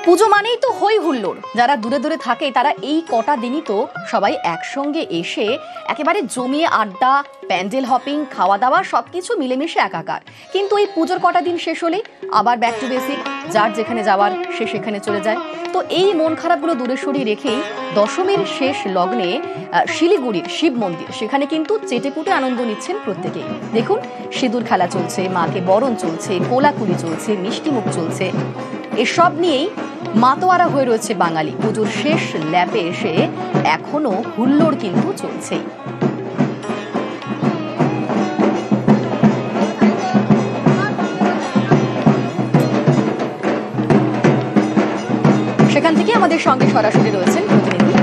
পুজো মানেই তো হই হুল্লোড়। যারা দূরে দূরে থাকে তারা এই কটা দিনই তো সবাই একসঙ্গে এসে একেবারে জমিয়ে আড্ডা, প্যান্ডেল হপিং, খাওয়া দাওয়া সবকিছু মিলেমিশে একাকার। কিন্তু এই পুজোর কটা দিন শেষ হলেই আবার ব্যাক টু বেসিক, যার যেখানে যাওয়ার সে সেখানে চলে যায়। তো এই মন খারাপগুলো দূরে সরিয়ে রেখেই দশমীর শেষ লগ্নে শিলিগুড়ির শিব মন্দির, সেখানে কিন্তু চেটেপুটে আনন্দ নিচ্ছেন প্রত্যেকেই। দেখুন, সিঁদুর খেলা চলছে, মাকে বরণ চলছে, কোলাকুলি চলছে, মিষ্টিমুখ চলছে। এসব নিয়েই মাতোয়ারা হয়ে রয়েছে বাঙালি। পুজোর শেষ ল্যাপে এসে এখনো হুল্লোড় কিন্তু চলছেই। সেখান থেকে আমাদের সঙ্গে সরাসরি রয়েছেন প্রতিনিধি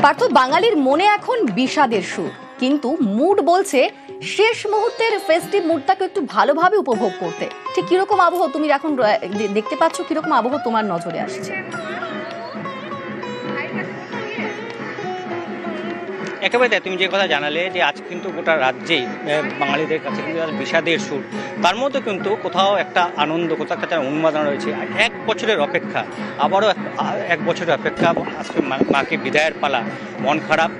পার্থ। বাঙালির মনে এখন বিষাদের সুর, কিন্তু মুড বলছে শেষ মুহূর্তের ফেস্টিভ মুডটাকে একটু ভালোভাবে উপভোগ করতে। ঠিক কিরকম আবহাওয়া তুমি এখন দেখতে পাচ্ছ? কিরকম আবহাওয়া তোমার নজরে আসছে? একেবারে তাই, তুমি যে কথা জানালে যে আজ কিন্তু গোটা রাজ্যেই বাঙালিদের কাছে কিন্তু বিষাদের সুর, তার মধ্যে কিন্তু কোথাও একটা আনন্দ, কোথাও একটা উন্মাদনা রয়েছে। এক বছরের অপেক্ষা, আবারও এক বছরের অপেক্ষা। আজকে মাকে বিদায়ের পালা, মন খারাপ,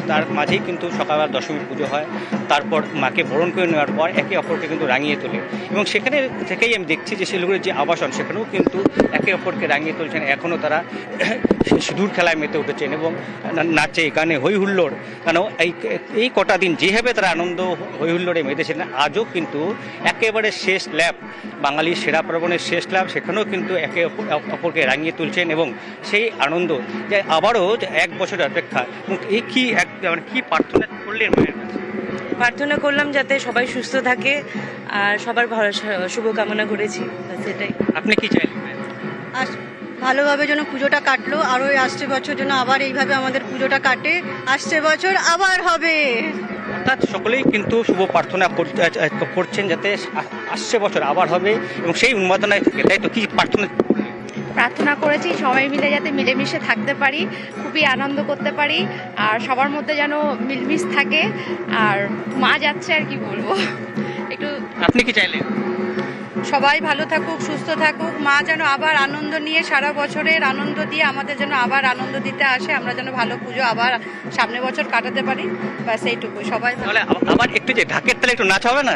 তার মাঝেই কিন্তু সকালবেলা দশমী পুজো হয়। তারপর মাকে বরণ করে নেওয়ার পর একে অপরকে কিন্তু রাঙিয়ে তোলে, এবং সেখানে থেকেই আমি দেখছি যে শিলিগুড়ির যে আবাসন, সেখানেও কিন্তু একে অপরকে রাঙিয়ে তুলছেন। এখনও তারা সিঁদুর খেলায় মেতে উঠেছেন এবং নাচে গানে হই হুল্লোড়। কেন এই কটা দিন যেভাবে তারা আনন্দ হই হুল্লোড়ে মেতেছেন, আজও কিন্তু একেবারে শেষ ল্যাপ, বাঙালির সেরা পার্বণের শেষ ল্যাপ, সেখানেও কিন্তু একে অপরকে রাঙিয়ে তুলছেন। এবং সেই আনন্দ যে আবারও এক বছরের অপেক্ষা। এই কি কি প্রার্থনা করলেন মায়ের কাছে? প্রার্থনা করলাম যাতে সবাই সুস্থ থাকে, আর সবার ভালো শুভকামনা করেছি, সেটাই। আপনি কি চাইলেন? আর ভালোভাবে যেন পুজোটা কাটলো, আরও আসছে বছর যেন আবার এইভাবে আমাদের পুজোটা কাটে, আসছে বছর আবার হবে। অর্থাৎ সকলেই কিন্তু শুভ প্রার্থনা করছেন যাতে আসছে বছর আবার হবে এবং সেই উন্মাদনায় থাকে, তাই তো? কি প্রার্থনা করেছি সবাই মিলে যাতে মিলেমিশে থাকতে পারি, খুবই আনন্দ করতে পারি, আর সবার মধ্যে যেন মিলমিশ থাকে। আর মা যাচ্ছে, আর কি বলবো, একটু। আপনি কি চাইলেন? সবাই ভালো থাকুক, সুস্থ থাকুক, মা যেন আবার আনন্দ নিয়ে সারা বছরের আনন্দ দিয়ে আমাদের যেন আবার আনন্দ দিতে আসে, আমরা যেন ভালো পুজো আবার সামনে বছর কাটাতে পারি, ব্যাস এইটুকু। সবাই আবার একটু যে ঢাকের তালে একটু নাচ হবে না?